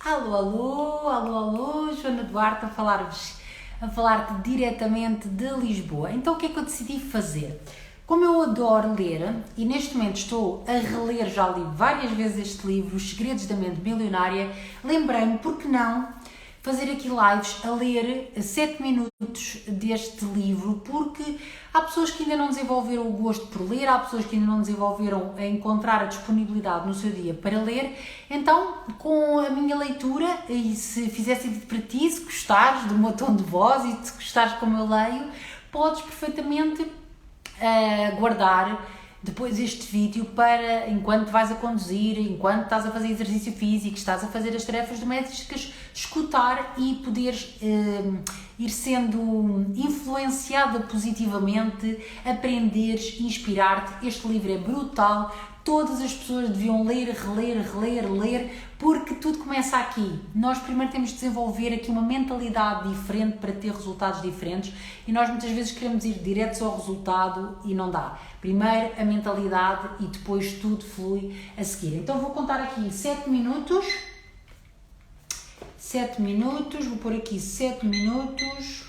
Alô, alô, alô, alô, Joana Duarte a falar-te diretamente de Lisboa. Então o que é que eu decidi fazer? Como eu adoro ler, e neste momento estou a reler, já li várias vezes este livro, Os Segredos da Mente Milionária, lembrei-me, por que não fazer aqui lives a ler 7 minutos deste livro, porque há pessoas que ainda não desenvolveram o gosto por ler, há pessoas que ainda não desenvolveram a encontrar a disponibilidade no seu dia para ler. Então, com a minha leitura, e se fizer sentido para ti, se gostares do meu tom de voz e se gostares como eu leio, podes perfeitamente guardar depois este vídeo para enquanto vais a conduzir, enquanto estás a fazer exercício físico, estás a fazer as tarefas domésticas, escutar e poderes ir sendo influenciada positivamente, aprenderes, inspirar-te. Este livro é brutal, todas as pessoas deviam ler, reler, porque tudo começa aqui. Nós primeiro temos de desenvolver aqui uma mentalidade diferente para ter resultados diferentes e nós muitas vezes queremos ir diretos ao resultado e não dá. Primeiro a mentalidade e depois tudo flui a seguir. Então vou contar aqui 7 minutos. 7 minutos, vou pôr aqui 7 minutos.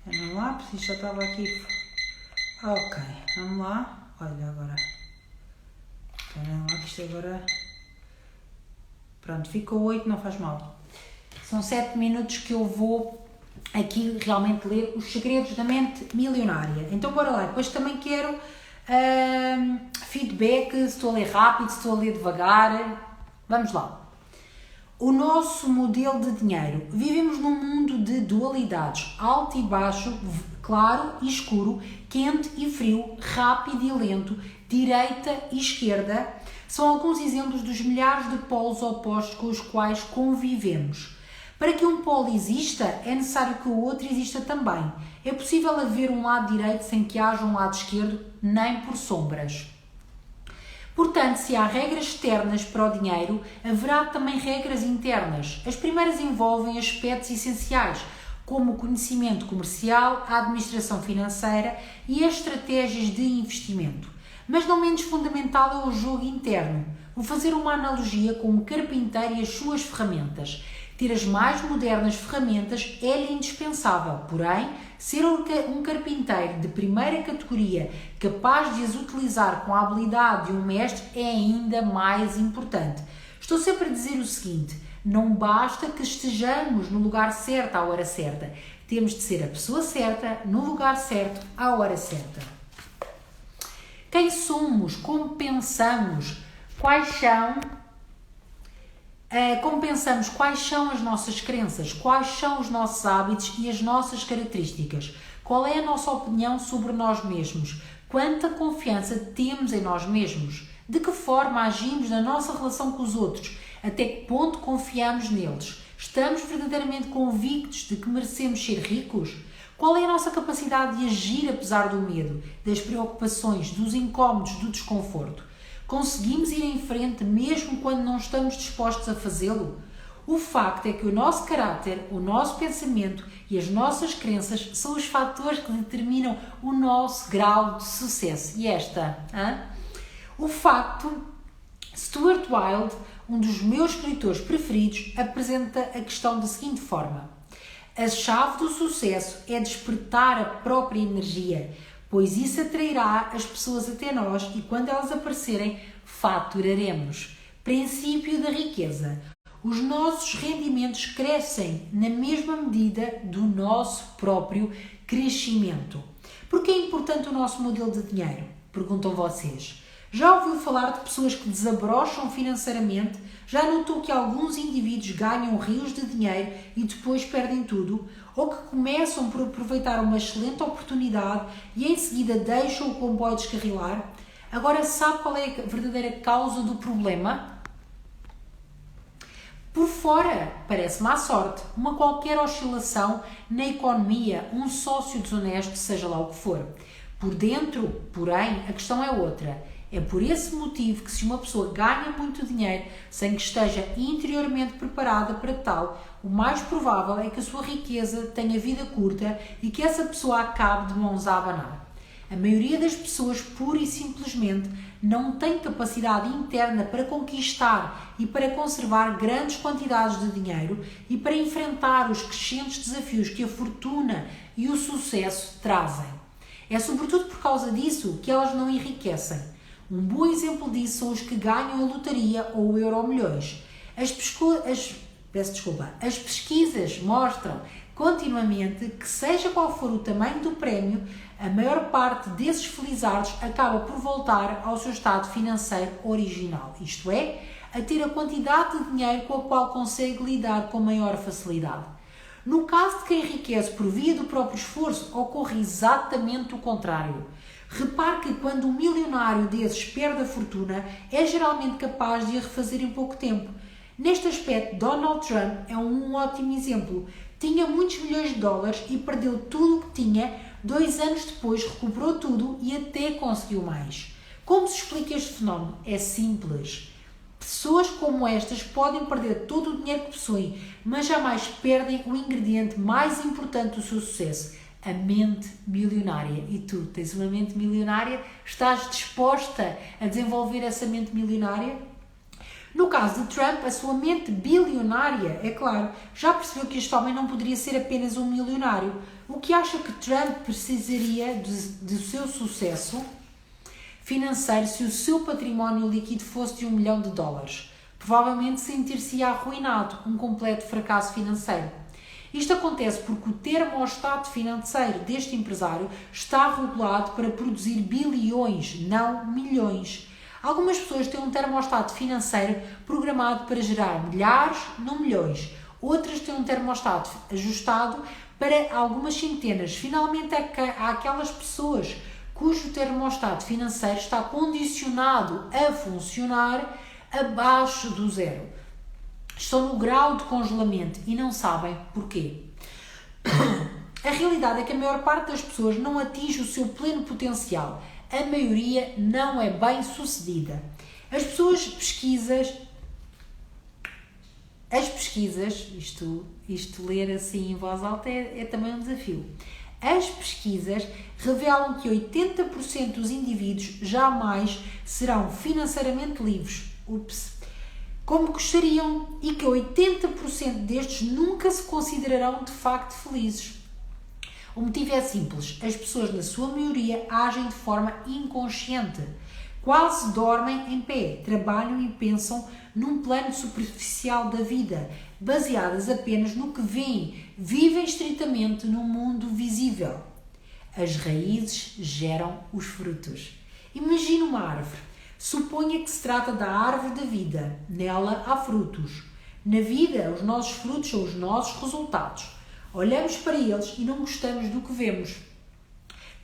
Vamos lá, porque já estava aqui. Ok, vamos lá. Olha agora. Espera lá que isto agora... Pronto, ficou 8, não faz mal. São 7 minutos que eu vou aqui realmente ler Os Segredos da Mente Milionária. Então bora lá, depois também quero feedback, se estou a ler rápido, se estou a ler devagar. Vamos lá. O nosso modelo de dinheiro. Vivemos num mundo de dualidades, alto e baixo, claro e escuro, quente e frio, rápido e lento, direita e esquerda. São alguns exemplos dos milhares de polos opostos com os quais convivemos. Para que um polo exista, é necessário que o outro exista também. É possível haver um lado direito sem que haja um lado esquerdo, nem por sombras. Portanto, se há regras externas para o dinheiro, haverá também regras internas. As primeiras envolvem aspectos essenciais, como o conhecimento comercial, a administração financeira e as estratégias de investimento. Mas não menos fundamental é o jogo interno. Vou fazer uma analogia com um carpinteiro e as suas ferramentas. Ter as mais modernas ferramentas é-lhe indispensável, porém, ser um carpinteiro de primeira categoria capaz de as utilizar com a habilidade de um mestre é ainda mais importante. Estou sempre a dizer o seguinte: não basta que estejamos no lugar certo à hora certa. Temos de ser a pessoa certa, no lugar certo, à hora certa. Quem somos? Como pensamos? Quais são as nossas crenças? Quais são os nossos hábitos e as nossas características? Qual é a nossa opinião sobre nós mesmos? Quanta confiança temos em nós mesmos? De que forma agimos na nossa relação com os outros? Até que ponto confiamos neles? Estamos verdadeiramente convictos de que merecemos ser ricos? Qual é a nossa capacidade de agir apesar do medo, das preocupações, dos incómodos, do desconforto? Conseguimos ir em frente mesmo quando não estamos dispostos a fazê-lo? O facto é que o nosso caráter, o nosso pensamento e as nossas crenças são os fatores que determinam o nosso grau de sucesso. E o facto, Stuart Wilde, um dos meus escritores preferidos, apresenta a questão da seguinte forma: a chave do sucesso é despertar a própria energia, pois isso atrairá as pessoas até nós e quando elas aparecerem, faturaremos. Princípio da riqueza. Os nossos rendimentos crescem na mesma medida do nosso próprio crescimento. Por que é importante o nosso modelo de dinheiro? Perguntam vocês. Já ouviu falar de pessoas que desabrocham financeiramente? Já notou que alguns indivíduos ganham rios de dinheiro e depois perdem tudo? Ou que começam por aproveitar uma excelente oportunidade e em seguida deixam o comboio descarrilar? Agora sabe qual é a verdadeira causa do problema? Por fora, parece má sorte, uma qualquer oscilação na economia, um sócio desonesto, seja lá o que for. Por dentro, porém, a questão é outra. É por esse motivo que se uma pessoa ganha muito dinheiro sem que esteja interiormente preparada para tal, o mais provável é que a sua riqueza tenha vida curta e que essa pessoa acabe de mãos a abanar. A maioria das pessoas, pura e simplesmente, não tem capacidade interna para conquistar e para conservar grandes quantidades de dinheiro e para enfrentar os crescentes desafios que a fortuna e o sucesso trazem. É sobretudo por causa disso que elas não enriquecem. Um bom exemplo disso são os que ganham a lotaria ou o Euromilhões. As pesquisas mostram continuamente que, seja qual for o tamanho do prémio, a maior parte desses felizardos acaba por voltar ao seu estado financeiro original, isto é, a ter a quantidade de dinheiro com a qual consegue lidar com maior facilidade. No caso de quem enriquece por via do próprio esforço, ocorre exatamente o contrário. Repare que quando um milionário desses perde a fortuna, é geralmente capaz de a refazer em pouco tempo. Neste aspecto, Donald Trump é um ótimo exemplo. Tinha muitos milhões de dólares e perdeu tudo o que tinha. 2 anos depois recuperou tudo e até conseguiu mais. Como se explica este fenómeno? É simples. Pessoas como estas podem perder todo o dinheiro que possuem, mas jamais perdem o ingrediente mais importante do seu sucesso, a mente milionária. E tu, tens uma mente milionária? Estás disposta a desenvolver essa mente milionária? No caso de Trump, a sua mente bilionária, é claro, já percebeu que este homem não poderia ser apenas um milionário. O que acha que Trump precisaria do seu sucesso financeiro se o seu património líquido fosse de $1 milhão? Provavelmente sentir-se-ia arruinado, um completo fracasso financeiro. Isto acontece porque o termostato financeiro deste empresário está regulado para produzir bilhões, não milhões. Algumas pessoas têm um termostato financeiro programado para gerar milhares, não milhões. Outras têm um termostato ajustado para algumas centenas. Finalmente, há aquelas pessoas cujo termostato financeiro está condicionado a funcionar abaixo do zero. Estão no grau de congelamento e não sabem porquê. A realidade é que a maior parte das pessoas não atinge o seu pleno potencial. A maioria não é bem sucedida. As pesquisas, isto ler assim em voz alta é também um desafio. As pesquisas revelam que 80% dos indivíduos jamais serão financeiramente livres, como gostariam, e que 80% destes nunca se considerarão de facto felizes. O motivo é simples, as pessoas na sua maioria agem de forma inconsciente, quase dormem em pé, trabalham e pensam num plano superficial da vida, baseadas apenas no que veem, vivem estritamente no mundo visível. As raízes geram os frutos. Imagine uma árvore. Suponha que se trata da árvore da vida. Nela há frutos. Na vida, os nossos frutos são os nossos resultados. Olhamos para eles e não gostamos do que vemos.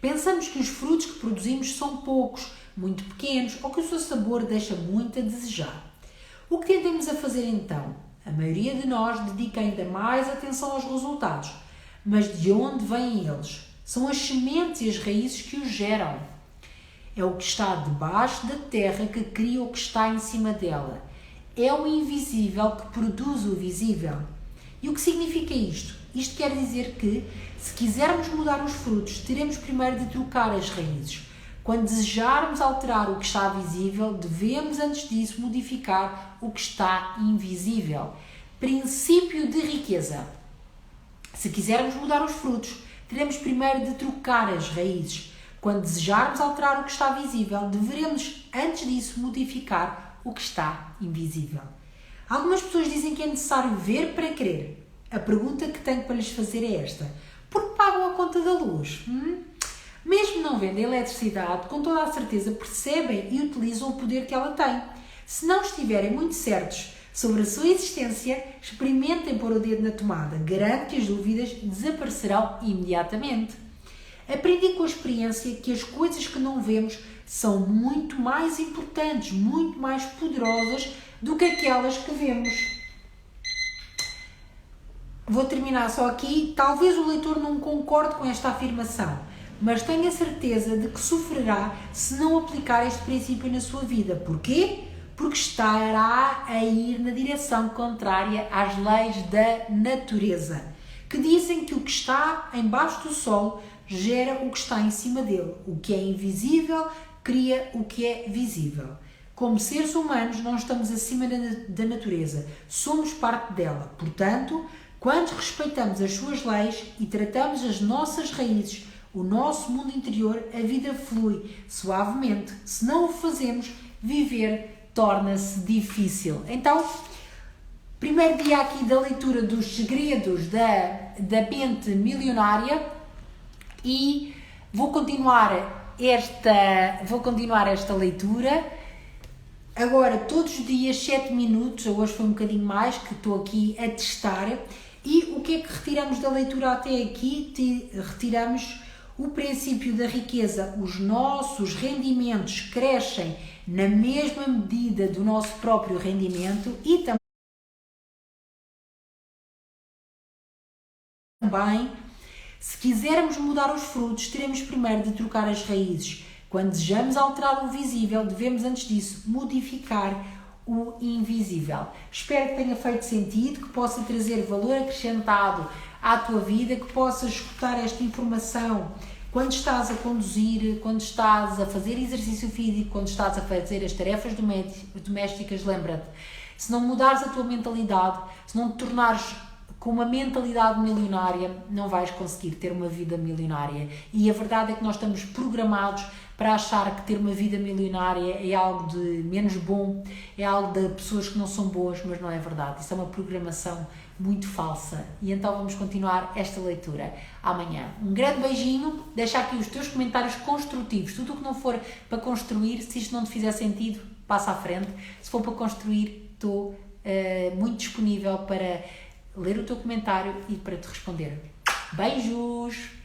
Pensamos que os frutos que produzimos são poucos, muito pequenos ou que o seu sabor deixa muito a desejar. O que tendemos a fazer então? A maioria de nós dedica ainda mais atenção aos resultados. Mas de onde vêm eles? São as sementes e as raízes que os geram. É o que está debaixo da terra que cria o que está em cima dela. É o invisível que produz o visível. E o que significa isto? Isto quer dizer que, se quisermos mudar os frutos, teremos primeiro de trocar as raízes. Quando desejarmos alterar o que está visível, devemos antes disso modificar o que está invisível. Princípio de riqueza. Se quisermos mudar os frutos, teremos primeiro de trocar as raízes. Quando desejarmos alterar o que está visível, deveremos antes disso modificar o que está invisível. Algumas pessoas dizem que é necessário ver para crer. A pergunta que tenho para lhes fazer é esta: por que pagam a conta da luz? Mesmo não vendo a eletricidade, com toda a certeza percebem e utilizam o poder que ela tem. Se não estiverem muito certos sobre a sua existência, experimentem pôr o dedo na tomada. Garanto que as dúvidas desaparecerão imediatamente. Aprendi com a experiência que as coisas que não vemos são muito mais importantes, muito mais poderosas do que aquelas que vemos. Vou terminar só aqui. Talvez o leitor não concorde com esta afirmação, mas tenho a certeza de que sofrerá se não aplicar este princípio na sua vida. Porquê? Porque estará a ir na direção contrária às leis da natureza, que dizem que o que está embaixo do solo gera o que está em cima dele. O que é invisível cria o que é visível. Como seres humanos, não estamos acima da natureza, somos parte dela. Portanto, quando respeitamos as suas leis e tratamos as nossas raízes, o nosso mundo interior, a vida flui suavemente. Se não o fazemos, viver torna-se difícil. Então, primeiro dia aqui da leitura dos segredos da mente milionária e vou continuar esta leitura. Agora, todos os dias, 7 minutos, hoje foi um bocadinho mais, que estou aqui a testar. E o que é que retiramos da leitura até aqui? Retiramos o princípio da riqueza. Os nossos rendimentos crescem na mesma medida do nosso próprio rendimento e também, se quisermos mudar os frutos, teremos primeiro de trocar as raízes. Quando desejamos alterar o visível, devemos antes disso modificar o invisível. Espero que tenha feito sentido, que possa trazer valor acrescentado à tua vida, que possas escutar esta informação quando estás a conduzir, quando estás a fazer exercício físico, quando estás a fazer as tarefas domésticas. Lembra-te, se não mudares a tua mentalidade, se não te tornares com uma mentalidade milionária, não vais conseguir ter uma vida milionária. E a verdade é que nós estamos programados para achar que ter uma vida milionária é algo de menos bom, é algo de pessoas que não são boas, mas não é verdade. Isso é uma programação muito falsa. E então vamos continuar esta leitura amanhã. Um grande beijinho, deixa aqui os teus comentários construtivos. Tudo o que não for para construir, se isto não te fizer sentido, passa à frente. Se for para construir, estou muito disponível para ler o teu comentário e para te responder. Beijos!